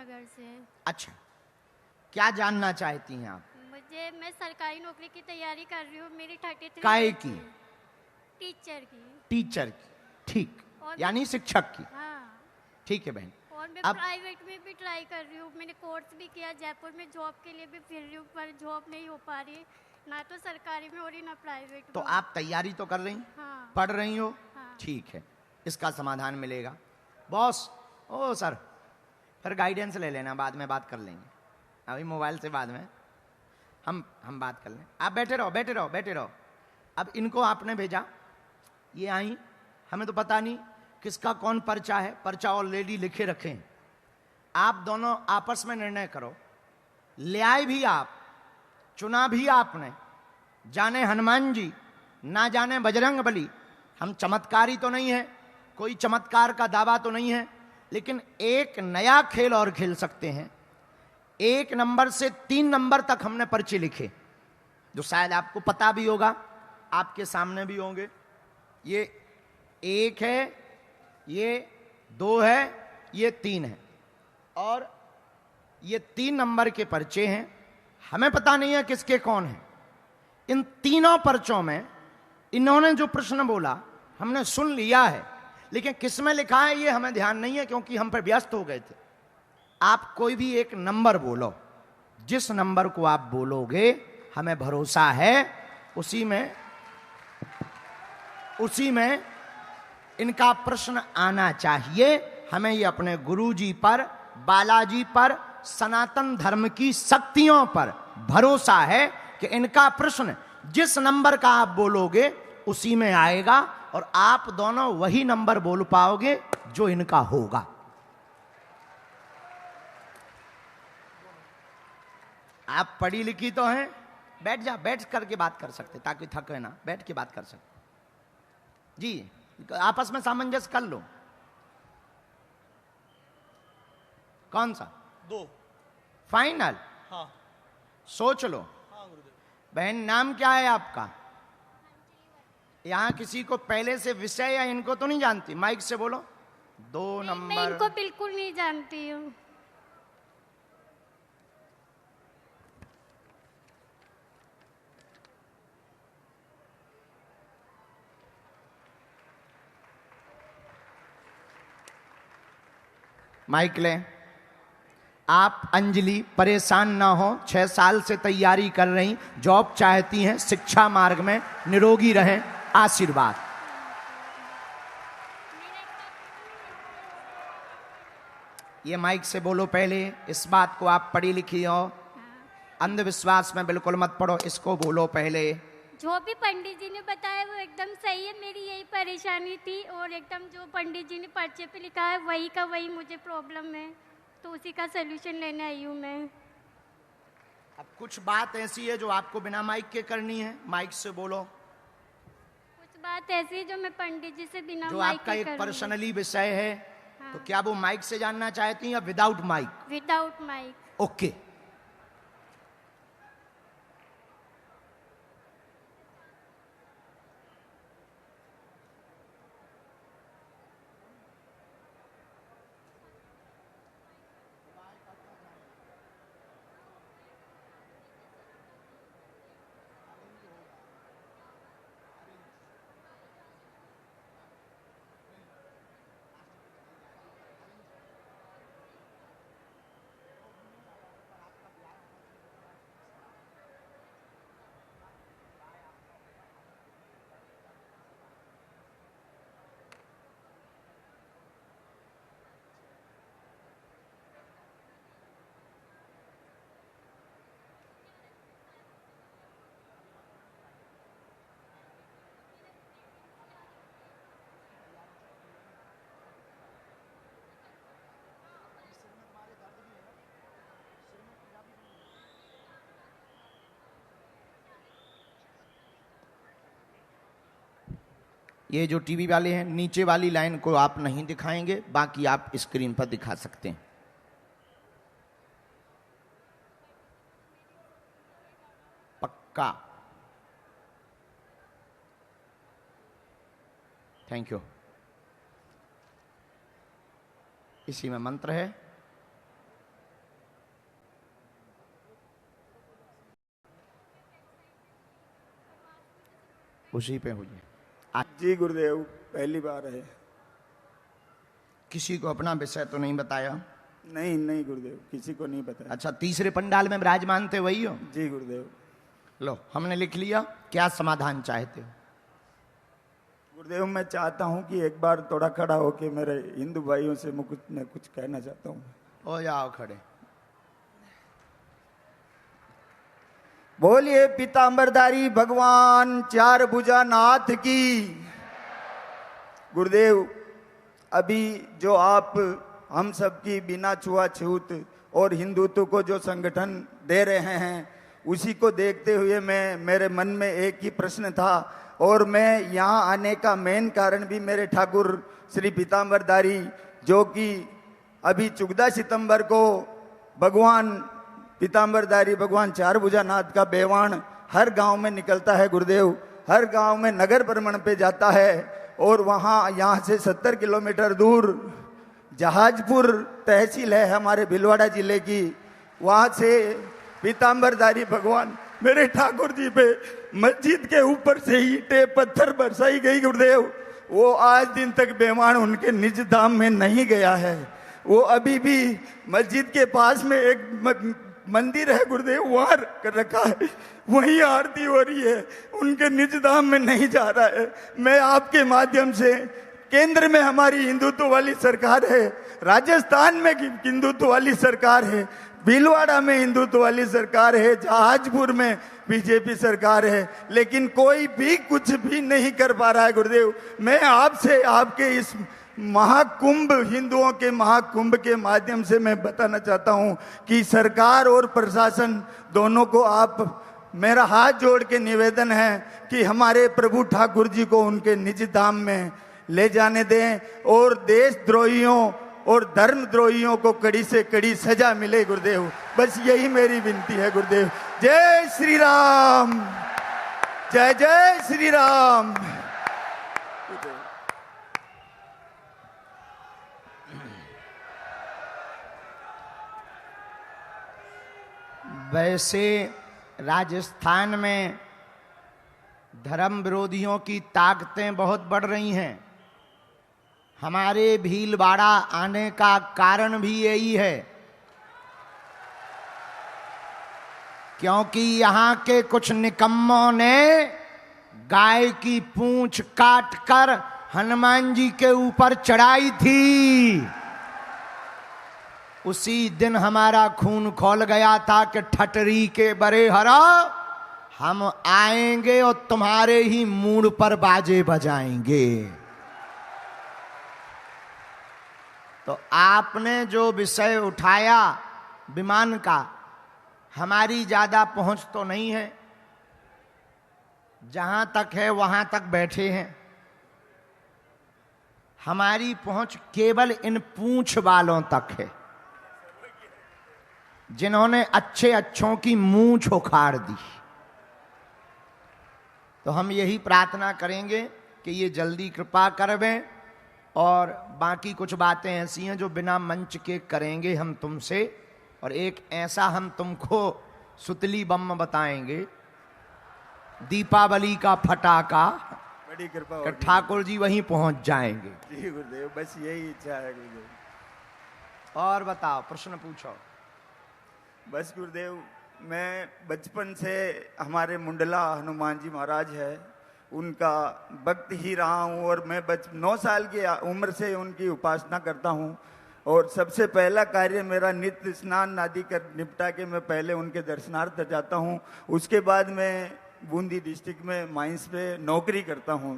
नगर से। अच्छा, क्या जानना चाहती हैं आप? मैं सरकारी नौकरी की तैयारी कर रही हूँ। मेरी 33 काय की? टीचर की। टीचर की, ठीक, और यानी शिक्षक की। हाँ। ठीक है बहन। और मैं अब प्राइवेट में भी ट्राई कर रही हूँ। मैंने कोर्स भी किया, जयपुर में जॉब के लिए भी फिर रही हूँ, पर जॉब नहीं हो पा रही, ना तो सरकारी में हो रही ना प्राइवेट में। तो आप तैयारी तो कर रही, हाँ। पढ़ रही हो? हाँ। ठीक है, इसका समाधान मिलेगा। बॉस, ओ सर, फिर गाइडेंस ले लेना, बाद में बात कर लेंगे, अभी मोबाइल से बाद में हम बात कर लें। आप बैठे रहो, बैठे रहो, बैठे रहो। अब इनको आपने भेजा, ये आई, हमें तो पता नहीं किसका कौन पर्चा है, पर्चा ऑलरेडी लिखे रखें। आप दोनों आपस में निर्णय करो, ले आए भी आप, चुना भी आपने, जाने हनुमान जी ना जाने बजरंग बली। हम चमत्कारी तो नहीं है, कोई चमत्कार का दावा तो नहीं है, लेकिन एक नया खेल और खेल सकते हैं। 1 नंबर से 3 नंबर तक हमने पर्चे लिखे, जो शायद आपको पता भी होगा, आपके सामने भी होंगे। ये 1 है, ये 2 है, ये 3 है, और ये 3 नंबर के पर्चे हैं। हमें पता नहीं है किसके कौन है। इन तीनों पर्चों में इन्होंने जो प्रश्न बोला हमने सुन लिया है, लेकिन किस में लिखा है ये हमें ध्यान नहीं है, क्योंकि हम पर व्यस्त हो गए थे। आप कोई भी एक नंबर बोलो, जिस नंबर को आप बोलोगे हमें भरोसा है उसी में इनका प्रश्न आना चाहिए। हमें ये अपने गुरुजी पर, बालाजी पर, सनातन धर्म की शक्तियों पर भरोसा है कि इनका प्रश्न जिस नंबर का आप बोलोगे उसी में आएगा, और आप दोनों वही नंबर बोल पाओगे जो इनका होगा। आप पढ़ी लिखी तो हैं, बैठ जा, बैठ करके बात कर सकते, ताकि थके ना, बैठ के बात कर सकते जी। आपस में सामंजस्य कर लो। कौन सा? 2 फाइनल? हाँ। सोच लो। हाँ गुरुदेव। बहन, नाम क्या है आपका? यहां किसी को पहले से विषय या इनको तो नहीं जानती? माइक से बोलो। 2 नंबर। मैं इनको बिल्कुल नहीं जानती हूँ। माइक ले। आप अंजलि परेशान ना हो, 6 साल से तैयारी कर रही, जॉब चाहती हैं, शिक्षा मार्ग में निरोगी रहें, आशीर्वाद। ये माइक से बोलो पहले, इस बात को आप पढ़ी लिखी हो, अंधविश्वास में बिल्कुल मत पड़ो, इसको बोलो पहले। जो भी पंडित जी ने बताया वो एकदम सही है। मेरी यही परेशानी थी, और एकदम जो पंडित जी ने पर्चे पे लिखा है वही का वही मुझे प्रॉब्लम है, तो उसी का सलूशन लेने आई हूँ मैं। अब कुछ बात ऐसी है जो आपको बिना माइक के करनी है, माइक से बोलो। कुछ बात ऐसी है जो मैं पंडित जी से बिना जो माइक आपका के एक करूँगी। पर्सनली विषय है, हाँ। तो क्या वो माइक से जानना चाहती हैं या without mic? Without mic. Okay. ये जो टीवी वाले हैं, नीचे वाली लाइन को आप नहीं दिखाएंगे, बाकी आप स्क्रीन पर दिखा सकते हैं। पक्का? Thank you. इसी में मंत्र है, उसी पे हुई है। जी गुरुदेव, पहली बार है। किसी को अपना विषय तो नहीं बताया? नहीं नहीं गुरुदेव, किसी को नहीं पता। अच्छा, तीसरे पंडाल में विराजमान थे वही हो? जी गुरुदेव। लो, हमने लिख लिया। क्या समाधान चाहते हो? गुरुदेव, मैं चाहता हूँ कि एक बार थोड़ा खड़ा होके मेरे हिंदू भाइयों से मैं कुछ कहना चाहता हूँ। हो जाओ खड़े। बोलिए पीतांबरधारी भगवान चार भुजा नाथ की। गुरुदेव, अभी जो आप हम सबकी बिना छुआछूत और हिंदुत्व को जो संगठन दे रहे हैं, उसी को देखते हुए मेरे मन में एक ही प्रश्न था, और मैं यहाँ आने का मेन कारण भी मेरे ठाकुर श्री पीतांबरधारी, जो कि अभी 14 सितंबर को भगवान पीतांबरधारी भगवान चार भुजानाथ का बेवान हर गांव में निकलता है गुरुदेव, हर गांव में नगर भ्रमण पे जाता है। और वहाँ यहाँ से 70 किलोमीटर दूर जहाजपुर तहसील है हमारे भिलवाड़ा जिले की, वहाँ से पीतांबरधारी भगवान मेरे ठाकुर जी पे मस्जिद के ऊपर से ईंटें पत्थर बरसाई गई गुरुदेव। वो आज दिन तक बेवान उनके निज धाम में नहीं गया है। वो अभी भी मस्जिद के पास में एक मंदिर है गुरुदेव, वहां रखा है, वहीं आरती हो रही है, उनके निज धाम में नहीं जा रहा है। मैं आपके माध्यम से, केंद्र में हमारी हिंदुत्व वाली सरकार है, राजस्थान में हिंदुत्व वाली सरकार है, भीलवाड़ा में हिंदुत्व वाली सरकार है, जहाजपुर में बीजेपी सरकार है, लेकिन कोई भी कुछ भी नहीं कर पा रहा है गुरुदेव। मैं आपसे आपके इस महाकुंभ, हिंदुओं के महाकुंभ के माध्यम से मैं बताना चाहता हूं कि सरकार और प्रशासन दोनों को आप, मेरा हाथ जोड़ के निवेदन है कि हमारे प्रभु ठाकुर जी को उनके निज धाम में ले जाने दें, और देशद्रोहियों और धर्मद्रोहियों को कड़ी से कड़ी सजा मिले गुरुदेव। बस यही मेरी विनती है गुरुदेव। जय श्री राम, जय जय श्री राम। वैसे राजस्थान में धर्म विरोधियों की ताकतें बहुत बढ़ रही हैं। हमारे भीलवाड़ा आने का कारण भी यही है, क्योंकि यहाँ के कुछ निकम्मों ने गाय की पूंछ काटकर हनुमान जी के ऊपर चढ़ाई थी। उसी दिन हमारा खून खौल गया था कि ठटरी के बड़े हरा, हम आएंगे और तुम्हारे ही मूड पर बाजे बजाएंगे। तो आपने जो विषय उठाया विमान का, हमारी ज्यादा पहुंच तो नहीं है, जहां तक है वहां तक बैठे हैं। हमारी पहुंच केवल इन पूंछ वालों तक है, जिन्होंने अच्छे अच्छों की मूंछ उखाड़ दी। तो हम यही प्रार्थना करेंगे कि ये जल्दी कृपा करवें, और बाकी कुछ बातें ऐसी हैं जो बिना मंच के करेंगे हम तुमसे। और एक ऐसा हम तुमको सुतली बम बताएंगे, दीपावली का फटाका, बड़ी कृपा कि ठाकुर जी वहीं पहुंच जाएंगे। जी गुरुदेव, बस यही इच्छा है गुरुदेव। और बताओ, प्रश्न पूछो। बस गुरुदेव, मैं बचपन से हमारे मुंडला हनुमान जी महाराज है, उनका भक्त ही रहा हूँ, और मैं 9 साल की उम्र से उनकी उपासना करता हूँ। और सबसे पहला कार्य मेरा नित्य स्नान आदि कर निपटा के मैं पहले उनके दर्शनार्थ जाता हूँ। उसके बाद मैं बूंदी डिस्ट्रिक्ट में माइंस पे नौकरी करता हूँ।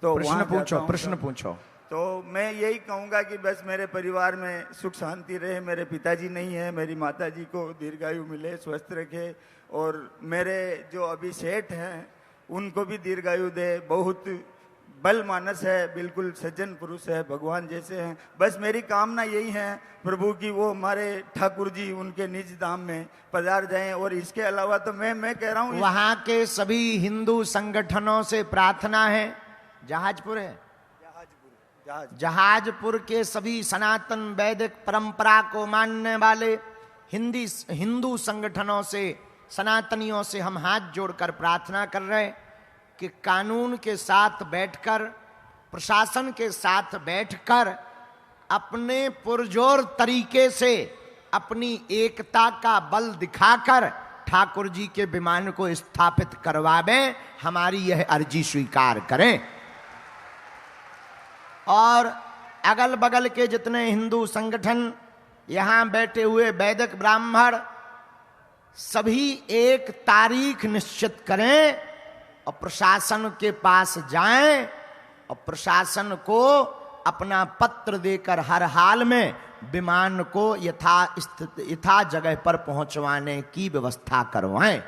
तो प्रश्न पूछो, प्रश्न पूछो। तो मैं यही कहूँगा कि बस मेरे परिवार में सुख शांति रहे। मेरे पिताजी नहीं है, मेरी माताजी को दीर्घायु मिले, स्वस्थ रखे, और मेरे जो अभी सेठ हैं उनको भी दीर्घायु दे। बहुत बल मानस है, बिल्कुल सज्जन पुरुष है, भगवान जैसे हैं। बस मेरी कामना यही है प्रभु की वो हमारे ठाकुर जी उनके निज धाम में पधार जाएं। और इसके अलावा तो मैं कह रहा हूँ, वहां के सभी हिंदू संगठनों से प्रार्थना है। जहाजपुर है, जहाजपुर के सभी सनातन वैदिक परंपरा को मानने वाले हिंदू संगठनों से, सनातनियों से हम हाथ जोड़कर प्रार्थना कर रहे हैं कि कानून के साथ बैठकर, प्रशासन के साथ बैठकर अपने पुरजोर तरीके से अपनी एकता का बल दिखाकर ठाकुर जी के विमान को स्थापित करवावें, हमारी यह अर्जी स्वीकार करें। और अगल बगल के जितने हिंदू संगठन, यहां बैठे हुए वैदिक ब्राह्मण, सभी एक तारीख निश्चित करें और प्रशासन के पास जाएं और प्रशासन को अपना पत्र देकर हर हाल में विमान को यथा जगह पर पहुंचवाने की व्यवस्था करवाएं।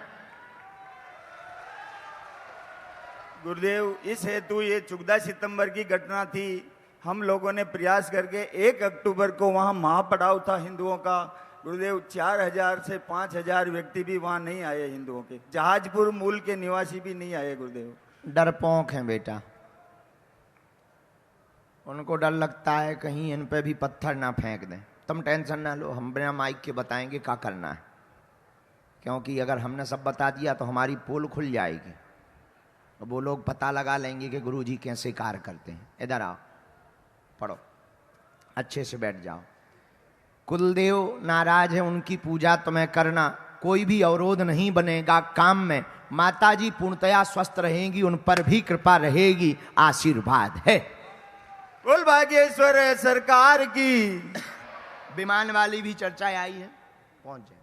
गुरुदेव, इस हेतु ये 14 सितंबर की घटना थी। हम लोगों ने प्रयास करके 1 अक्टूबर को वहां महापड़ाव था हिंदुओं का। गुरुदेव, 4000 से 5000 व्यक्ति भी वहां नहीं आए हिंदुओं के। जहाजपुर मूल के निवासी भी नहीं आए गुरुदेव। डरपोक हैं बेटा, उनको डर लगता है कहीं इन पे भी पत्थर ना फेंक दें। तुम टेंशन ना लो, हम बिना माइक के बताएंगे क्या करना है, क्योंकि अगर हमने सब बता दिया तो हमारी पोल खुल जाएगी, तो वो लोग पता लगा लेंगे कि गुरुजी कैसे कार्य करते हैं। इधर आओ, पढ़ो, अच्छे से बैठ जाओ। कुलदेव नाराज है, उनकी पूजा तुम्हें करना, कोई भी अवरोध नहीं बनेगा काम में। माताजी पूर्णतया स्वस्थ रहेंगी, उन पर भी कृपा रहेगी, आशीर्वाद है। बोल भाग्येश्वर सरकार की। विमान वाली भी चर्चा आई है, पहुंच जाए।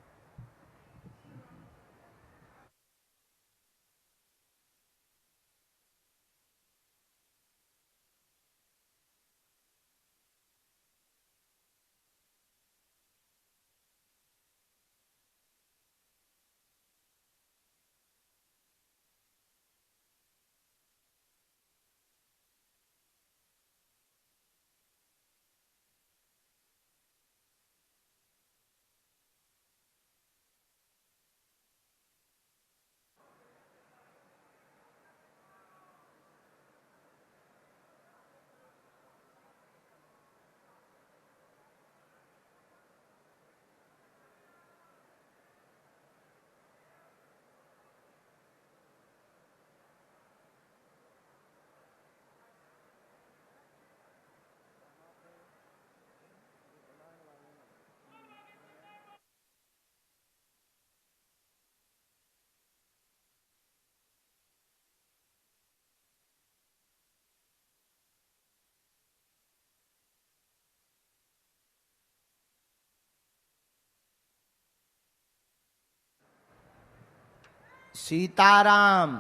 सीताराम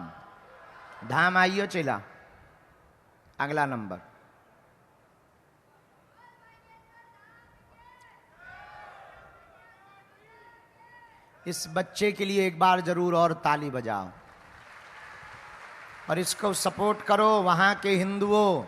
धाम आइयो चला। अगला नंबर, इस बच्चे के लिए एक बार जरूर और ताली बजाओ और इसको सपोर्ट करो। वहां के हिंदुओं,